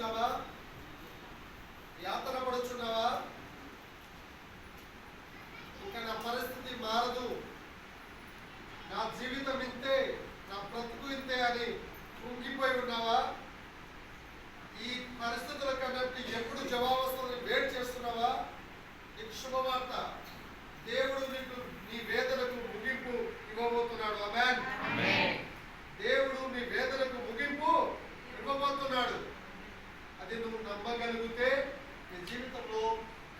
పడుచున్నావా? యాతన పడుచున్నావా? ఇంకా నా పరిస్థితి మారదు, నా జీవితం ఇంతే, నా బ్రతుకు ఇంతే అని కుంగిపోయి ఉన్నావా? ఈ పరిస్థితుల కన్నట్టు ఎప్పుడు జవాబు వస్తుందని వెయిట్ చేస్తున్నావా? నీకు శుభవార్త, దేవుడు నీకు నీ వేదనకు ముగింపు ఇవ్వబోతున్నాడు. ఆమేన్. దేవుడు నీ వేదనకు ముగింపు ఇవ్వబోతున్నాడు. అది నువ్వు నమ్మగలిగితే నీ జీవితంలో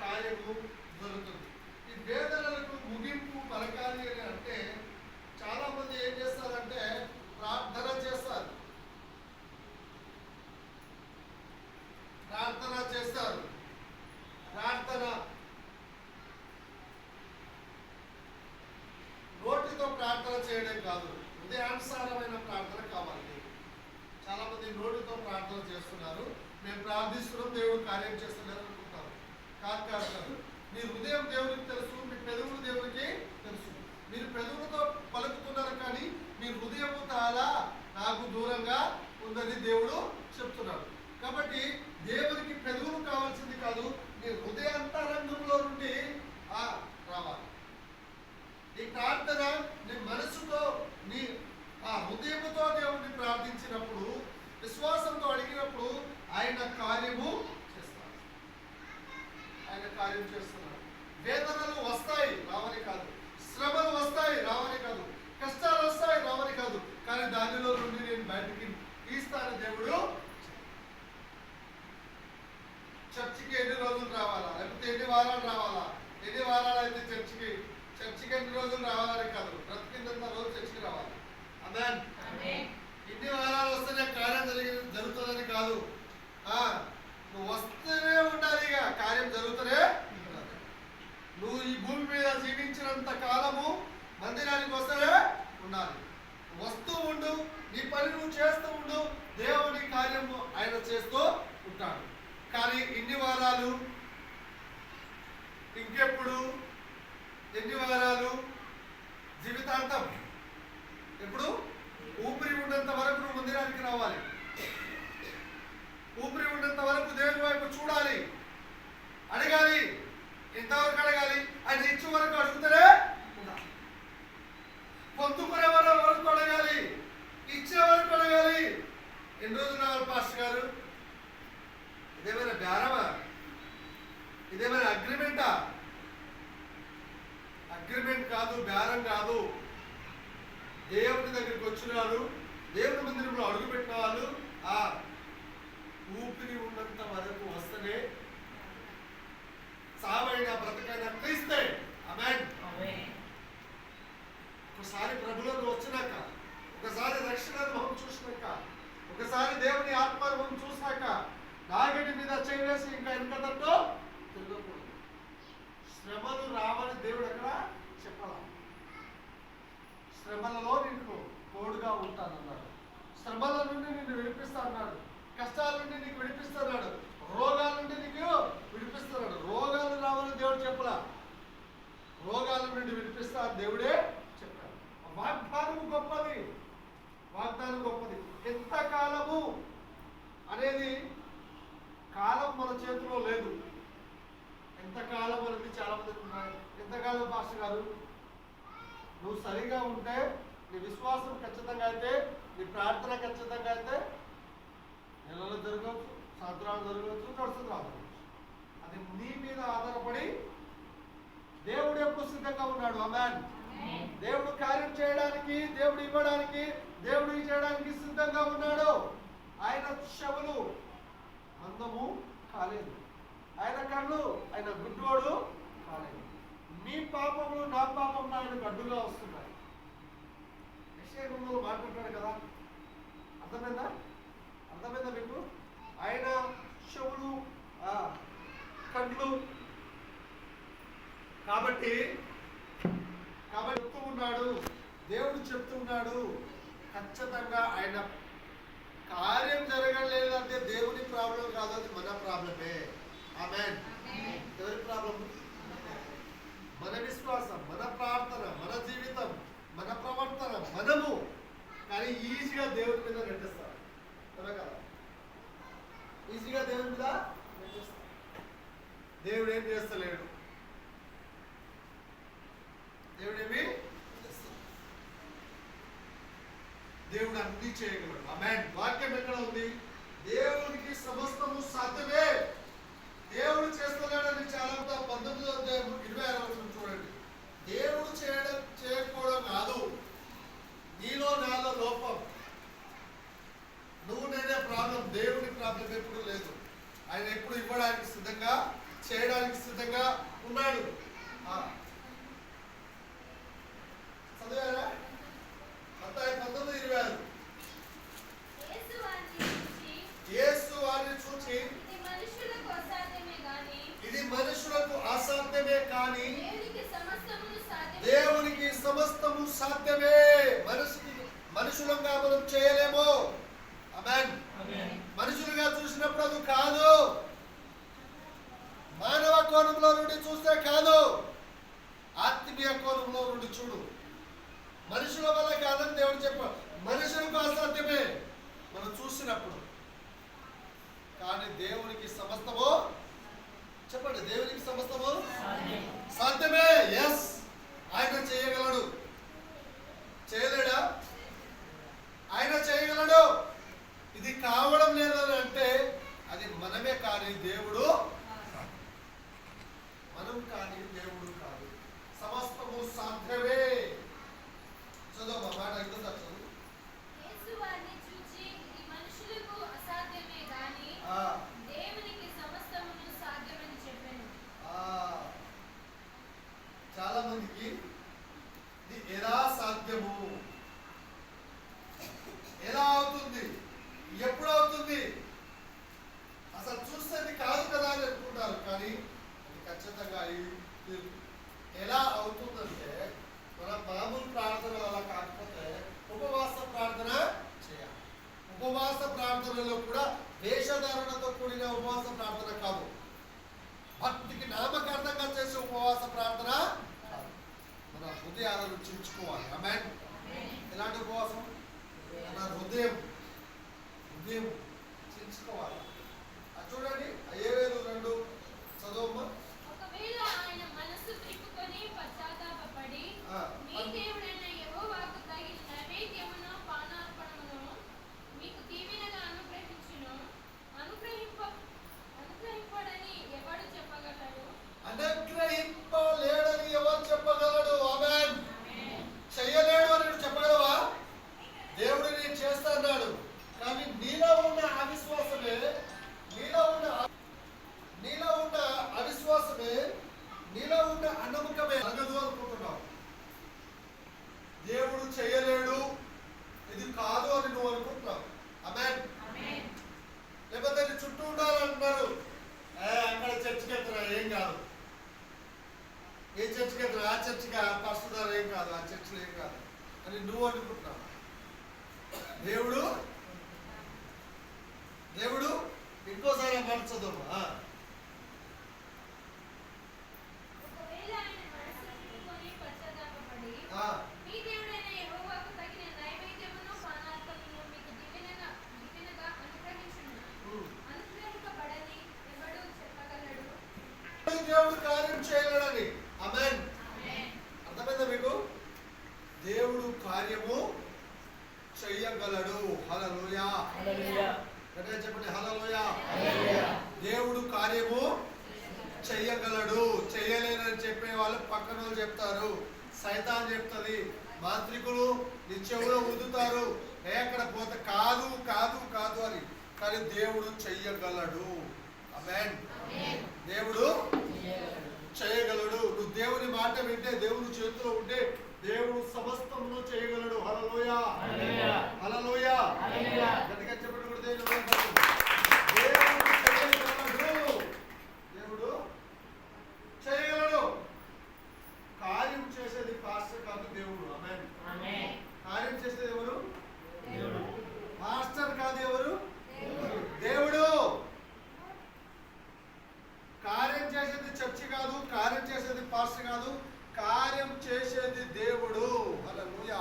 కార్యము జరుగుతుంది. ఈ వేదనలకు ముగింపు పలకాలి అని అంటే చాలా మంది ఏం చేస్తారంటే ప్రార్థన చేస్తారు, ప్రార్థన నోటితో ప్రార్థన చేయడం కాదు, హృదయానుసారమైన ప్రార్థన కావాలి. చాలా మంది నోటితో ప్రార్థన చేస్తున్నారు, మేము ప్రార్థిస్తున్నాం దేవుడు కార్యం చేస్తున్నారు అనుకుంటారు. కాదు. మీ హృదయం దేవునికి తెలుసు, మీ పెదవులు దేవునికి తెలుసు. మీరు పెదవులతో పలుకుతున్నారు కానీ మీ హృదయము చాలా నాకు దూరంగా ఉందని దేవుడు చెప్తున్నాడు. కాబట్టి దేవునికి పెదవులు కావాల్సింది కాదు, నీ హృదయాంతరంగంలో నుండి రావాలి. నీ ప్రార్థన నీ మనసుతో, నీ హృదయముతో దేవుడిని ప్రార్థించినప్పుడు, విశ్వాసంతో అడిగినప్పుడు ఆయన కార్యము చేస్తాడు. ఆయన కార్యం చేస్తున్నాడు. వేదనలు వస్తాయి, రావని కాదు. శ్రమలు వస్తాయి, రావని కాదు. కష్టాలు వస్తాయి, రావని కాదు. కానీ దానిలో నుండి నేను బయటికి తీస్తాను. దేవుడు చర్చికి ఎన్ని రోజులు రావాలా, లేకపోతే ఎన్ని వారాలు రావాలా? ఎన్ని వారాలు అయితే చర్చికి ఎన్ని రోజులు రావాలని కాదు, బ్రతికినంత రోజు చర్చికి రావాలి. ఆమేన్. ఇన్ని వారాలు వస్తేనే కార్యం జరుగుతుందని కాదు. నువ్వు వస్తూనే ఉండాలి, ఇక కార్యం జరుగుతూనే ఉండాలి. నువ్వు ఈ భూమి మీద జీవించినంత కాలము మందిరానికి వస్తూనే ఉండాలి. వస్తూ ఉండు, నీ పని నువ్వు చేస్తూ ఉండు, దేవుని కార్యము ఆయన చేస్తూ ఉంటాడు. కానీ ఇన్ని వారాలు, ఇంకెప్పుడు, ఎన్ని వారాలు, జీవితాంతం, ఎప్పుడు ఊపిరి ఉన్నంత వరకు నువ్వు మందిరానికి రావాలి. ఊపిరి ఉన్నంత వరకు దేవుని వైపు చూడాలి, అడగాలి. ఎంతవరకు అడగాలి? ఆయన ఇచ్చే వరకు అడుగుతారే ఉండాలి. పొందుకునే వరకు అడగాలి, ఇచ్చే వరకు అడగాలి. ఎన్ని రోజులు రావాలి పాస్టర్ గారు? ఇదేమైనా బేరమా? ఇదేమైనా అగ్రిమెంటా? అగ్రిమెంట్ కాదు, బేరం కాదు. దేవుని దగ్గరికి వచ్చినాడు, దేవుని మందిరంలో అడుగుపెట్టిన వాళ్ళు ఊపిరి ఉన్నంత వరకు వస్తేనే, సావైన బ్రతకైనా క్రీస్తే. ఆమేన్. ఒకసారి ప్రభువులోకి వచ్చినాక, ఒకసారి రక్షణ అనుభవం చూసినాక, ఒకసారి దేవుని ఆత్మానుభవం చూసినాక నాగటి మీద చేసి ఇంకా వెనకతో తిరగకూడదు. శ్రమలు రావని దేవుడు అక్కడ చెప్పాల. శ్రమలలో నీకు తోడుగా ఉంటానన్నాడు. శ్రమల నుండి నిన్ను విడిపిస్తా అన్నాడు. కష్టాల నుండి నీకు విడిపిస్తున్నాడు. రోగాల నుండి నీకు విడిపిస్తున్నాడు. రోగాలు రావాలని దేవుడు చెప్పలా, రోగాల నుండి విడిపిస్తా దేవుడే చెప్పాడు. వాగ్దానం గొప్పది, వాగ్దానం గొప్పది. ఎంతకాలము అనేది కాలం మన చేతిలో లేదు. ఎంతకాలం అనేది చాలా మంది ఉన్నాయి. ఎంతకాలం పాస్టర్ గారు? నువ్వు సరిగా ఉంటే, నీ విశ్వాసం ఖచ్చితంగా అయితే, నీ ప్రార్థన ఖచ్చితంగా అయితే నెలలు జరగవచ్చు, సంవత్సరాలు జరగవచ్చు, నడుస్తుంది. అది నీ మీద ఆధారపడి దేవుడు ఎప్పుడు సిద్ధంగా ఉన్నాడు. ఆమేన్. దేవుడు కార్యం చేయడానికి, దేవుడు ఇవ్వడానికి, దేవుడు చేయడానికి సిద్ధంగా ఉన్నాడు. ఆయన చెవులు అందము కాలేదు, ఆయన కళ్ళు ఆయన గుడ్డోడు కాలేదు. నీ పాపములు నా పాపములు ఆయనకు అడ్డుగా వస్తున్నాయి. యెషయా గ్రంథంలో మాట్లాడుతున్నాడు కదా, అర్థమైందా మీకు? ఆయన చెవులు కళ్ళు కాబట్టి చెప్తూ ఉన్నాడు, దేవుడు చెప్తూ ఉన్నాడు. ఖచ్చితంగా ఆయన కార్యం జరగలేదంటే దేవుని ప్రాబ్లం కాదు, అది మన ప్రాబ్లమే. ఆమేన్. ఎవరి ప్రాబ్లం? మన విశ్వాసం, మన ప్రార్థన, మన జీవితం, మన ప్రవర్తన, మనము. కానీ ఈజీగా దేవుని మీద నెట్టేస్తారు కదా, ఈజీగా మీద దేవుడు ఏం చేస్తలేడు. దేవుడేమి దేవుడు అన్ని చేయగలడు. ఆమేన్. వాక్యం ఎక్కడ ఉంది? దేవునికి సమస్తము సాధ్యమే. దేవుడు చేస్తున్నాడని చాలా 19:26 చూడండి. దేవుడు చేయకపోవడం కాదు, నీలో నాలో లోపం, నువ్వు నేనే ప్రాబ్లం. దేవుని ప్రాబ్లం ఎప్పుడు లేదు. ఆయన ఎప్పుడు ఇవ్వడానికి సిద్ధంగా, చేయడానికి సిద్ధంగా ఉన్నాడు. చదివారా? మత్తయి 19:26. యేసు వారిని చూచి ఇది మనుషులకు అసాధ్యమే కానీ దేవునికి సమస్తము సాధ్యమే. మనుషులంగా మనం చేయలేము. ఆమేన్. మనుషులుగా చూసినప్పుడు అది కాదు, మానవ కోణంలో నుండి చూస్తే కాదు, ఆత్మీయ కోణంలో నుండి చూడు. మనుషుల వల్ల కాదని దేవుడు చెప్పాడు. మనుషులకు అసాధ్యమే మనం చూసినప్పుడు, కానీ దేవునికి సమస్తము, చెప్పండి, దేవునికి సమస్తము సాధ్యమే. ఎస్, ఆయన చేయగలడు. చేయలేడా? ఆయన చేయగలడు. ఇది కావడం లేదని అంటే అది మనమే కానీ దేవుడు, మనం కానీ దేవుడు కాదు. సమస్తము సాధ్యమే. చదువు మాట ఇంకొక చదువు. చాలా మందికి ఇది ఎలా సాధ్యము, ఎలా అవుతుంది, ఎప్పుడు అవుతుంది, అసలు చూస్తే ఇది కాదు కదా అని అనుకుంటారు. కానీ ఇది ఖచ్చితంగా ఎలా అవుతుందంటే మన మామూలు ప్రార్థన అలా కాకపోతే ఉపవాస ప్రార్థన చేయాలి. ఉపవాస ప్రార్థనలో కూడా వేషధారణతో కూడిన ఉపవాస ప్రార్థన కాదు, భక్తికి నామకార్థంగా చేసే ఉపవాస ప్రార్థన కాదు. మన హృదయాలను చించుకోవాలి. ఆమేన్. ఎలాంటి ఉపవాసం? మన హృదయం చించుకోవాలి. అది చూడండి, 7:2 చదువు. ఒకవేళ ఆయన మనసు త్రిప్పుకొని పశ్చాత్తాపపడి మీ దేవుడైన యెహోవాకు తగిన నైవేద్యమును పానార్పణమును మీకు దీవెనగా అనుగ్రహింపడని ఎవడు చెప్పగలడు? అనుగ్రహింపలేడని ఎవరు చెప్పగలడు? ఆమేన్. చెయ్యలేడు అని చెప్పగలవా? దేవుడు నేను చేస్తా అన్నాడు. కానీ నీలో ఉన్న అవిశ్వాసమే, నీలో ఉన్న అవిశ్వాసమే, నీలో ఉన్న అన్నముఖమే అరగదు అనుకుంటున్నావు. దేవుడు చేయలేడు, ఇది కాదు అని నువ్వు అనుకుంటున్నావు. ఆమేన్. లేకపోతే నీ చుట్టూ ఉండాలంటున్నారు. అక్కడ చర్చికి వెళ్తున్నా ఏం కాదు, ఏ చర్చికి వెళ్తున్నా ఆ చర్చికి పస్తున్నారు ఏం కాదు, ఆ చర్చిలో ఏం కాదు అని నువ్వు అనుకుంటున్నావు. దేవుడు ఇంకోసారి మనసు దేవుడు కార్యం చేయలేడని. ఆమేన్. అర్థమైందా మీకు? దేవుడు కార్యము చెయ్యగలడు. హల్లెలూయా. గట్టిగా చెప్పండి, హల్లెలూయా. దేవుడు కార్యము చెయ్యగలడు. చెయ్యలేనని చెప్పే వాళ్ళు పక్కన వాళ్ళు చెప్తారు, సైతాన్ చెప్తుంది, మాంత్రికులు నీ చెవులో ఊదుతారు, ఎక్కడ పోతే కాదు కాదు కాదు అని. కానీ దేవుడు చెయ్యగలడు. ఆమేన్. దేవుడు చేయగలడు. నువ్వు దేవుని మాట వింటే, దేవుని చేతిలో ఉంటే దేవుడు సమస్తమును చేయగలడు. హల్లెలూయా. హల్లెలూయా. గట్టిగా చెప్పండి కూడా, దేవుడు చేయగలడు. దేవుడు చేయగలడు. కార్యం చేసేది పాస్టర్ కాదు, దేవుడు. ఆమేన్. కార్యం చేసేది ఎవరు? మాస్టర్ కాదు, ఎవరు? దేవుడు. కార్యం చేసేది చర్చి కాదు, కార్యం చేసేది పాస్టర్ కాదు, కార్యం చేసేది దేవుడు. హల్లెలూయా.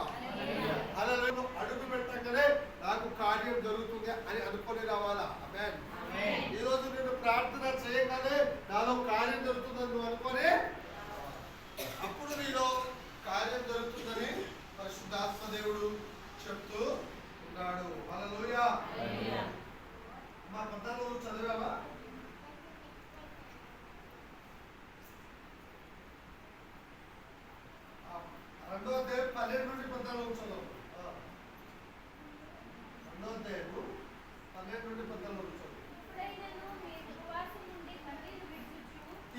హల్లెలూయా. అడుగు పెట్టగానే నాకు కార్యం జరుగుతుంది అని అనుకొని రావాలా? చదువు. 2వ అధ్యాయము 12 నుండి 14 చదువు.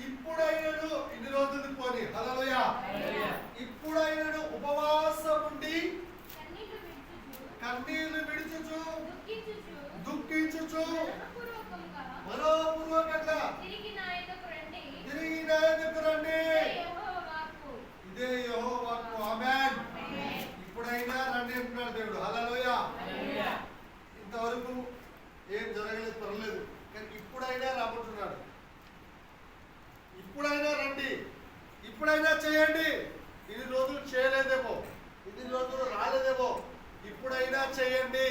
ఇప్పుడైనను ఇన్ని రోజులు పోని హల్లెలూయా. ఇప్పుడైనను ఉపవాసం ఉండి కన్నీళ్లు విడుచుచు దుఃఖించుచు మనోపూర్వకంగా తిరిగి నా యొద్దకు రండి. ఇదే యెహోవా వాక్కు. ఆమేన్. ఇప్పుడైనా రండి అంటున్నాడు దేవుడు. హల్లెలూయా. ఇంతవరకు ఏం జరగలేదు, పర్లేదు, కానీ ఇప్పుడైనా రమ్మంటున్నాడు. ఇప్పుడైనా రండి, ఇప్పుడైనా చేయండి. ఇన్ని రోజులు చేయలేదేమో, ఇన్ని రోజులు రాలేదేమో, ఇప్పుడైనా చేయండి.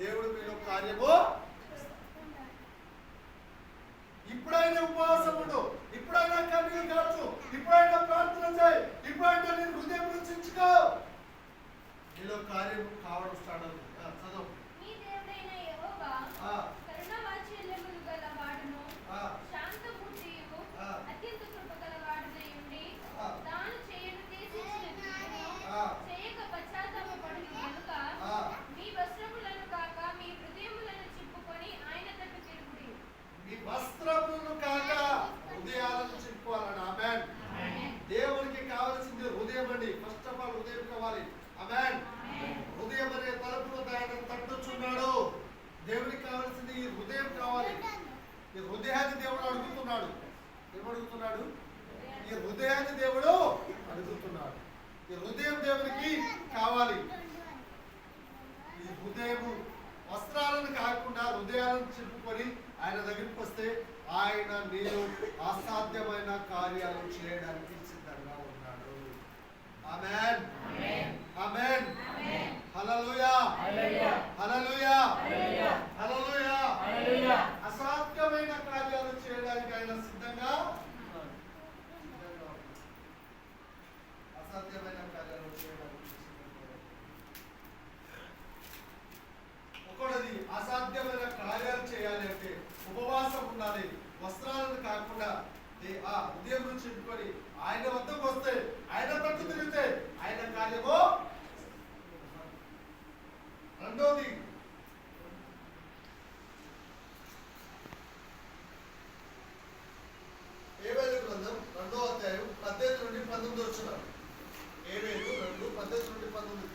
దేవుడు మీలో కార్యము. ఇప్పుడైనా ఉపవాసం ఉండు, ఇప్పుడైనా కన్నీరు కాచు, ఇప్పుడైనా ప్రార్థన చేయి, ఇప్పుడైనా నీ హృదయం రుచించుకో. నీలో కార్యం కావడం స్టార్ట్ అవుతుంది. చదువు. వస్త్రములను కాక హృదయాలను చెప్పుకోవాలని. ఆమేన్. దేవునికి కావాల్సింది హృదయం అండి. ఫస్ట్ ఆఫ్ ఆల్ హృదయం కావాలి. ఆమేన్. హృదయం అనే తలుపును ఆయన తట్టుచున్నాడు. దేవునికి కావాల్సింది ఈ హృదయం కావాలి. ఈ హృదయాన్ని దేవుడు అడుగుతున్నాడు. ఏమడుగుతున్నాడు? ఈ హృదయాన్ని దేవుడు అడుగుతున్నాడు. ఈ హృదయం దేవునికి కావాలి. ఈ హృదయము వస్త్రాలను కాకుండా హృదయాలను చెప్పుకొని ఆయన దగ్గరికి వస్తే ఆయన నీలో అసాధ్యమైన కార్యాలు చేయడానికి సిద్ధంగా ఉన్నాడు. ఆమేన్. ఆమేన్. హల్లెలూయా. హల్లెలూయా. హల్లెలూయా. అసాధ్యమైన కార్యాలు చేయడానికి ఆయన సిద్ధంగా. అసాధ్యమైన కార్యాలు చేయడానికి ఒకటిది అసాధ్యమైన కార్యాలు చేయాలి అంటే ఉపవాసం ఉండాలి. వస్త్రాలను కాకుండా ఆ ఉదయం నుంచి చెప్పుకొని ఆయన వద్దకు వస్తే, ఆయన తట్టు తిరిగితే ఆయన కార్యము. రెండోది ఏబేలు గ్రంథం 2వ అధ్యాయం 18 నుండి 19 వచనాలు. ఏబేలు 2:18 నుండి 19.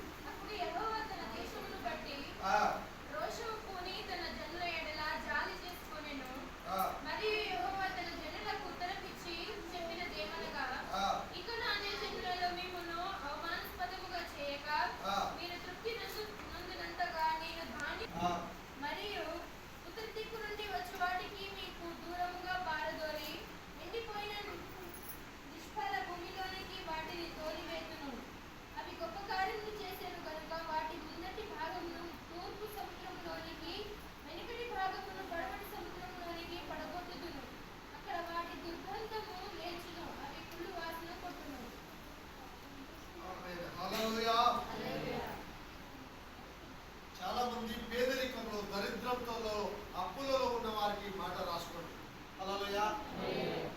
చాలా మంది పేదరికంలో, దరిద్రంతో, అప్పులలో ఉన్న వారికి మాట రాసుకోండి. హల్లెలూయా.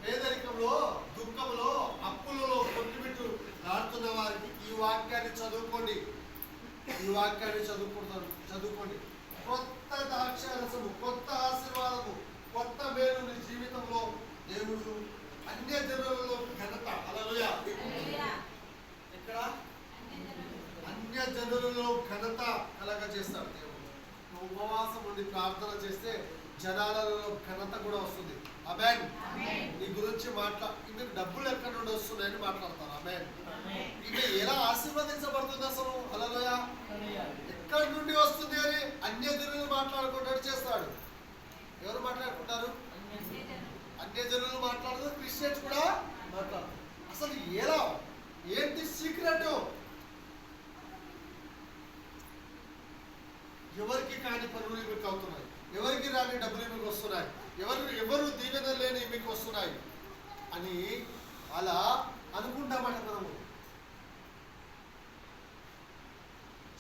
పేదరికంలో, దుఃఖంలో, అప్పులలో కొట్టుమిట్టు నాడుతున్న వారికి ఈ వాక్యాన్ని చదువుకోండి. ఈ వాక్యాన్ని చదువుకోండి. కొత్త ద్రాక్షారసము, కొత్త ఆశీర్వాదము, కొత్త మేలు నీ జీవితంలో దేవుడు అన్య జనులలో ఘనత. హల్లెలూయా. ఇక్కడ అన్య జనులలో ఘనత కలగజేస్తాడు దేవుడు. నువ్వు ఉపవాసం ఉండి ప్రార్థన చేస్తే జనాలలో ఘనత కూడా వస్తుంది. ఆమేన్. నీ గురించి మీకు డబ్బులు ఎక్కడి నుండి వస్తున్నాయని మాట్లాడతారు. ఆమేన్. ఇంకా ఎలా ఆశీర్వదించబడుతుంది అసలు? హల్లెలూయా. ఎక్కడి నుండి వస్తుంది అని అన్య జనులు మాట్లాడుకుంటాడు చేస్తాడు. ఎవరు మాట్లాడుకుంటారు? అన్య జనులు మాట్లాడదు, క్రిస్టియన్స్ కూడా మాట్లాడదు. అసలు ఎలా, ఏంటి సీక్రెట్? ఎవరికి కాని పనులు మీకు అవుతున్నాయి, ఎవరికి రాని డబ్బులు మీకు వస్తున్నాయి, ఎవరు దీవెన లేని మీకు వస్తున్నాయి అని అలా అనుకుంటామంట మనము.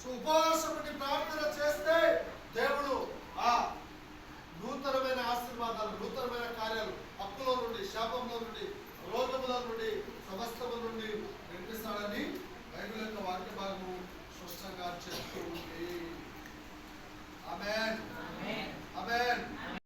సో ఉపవాసం నుండి ప్రార్థన చేస్తే దేవుడు ఆ నూతనమైన ఆశీర్వాదాలు, నూతనమైన కార్యాలు, అప్పులో నుండి, శాపంలో నుండి, రోగముల నుండి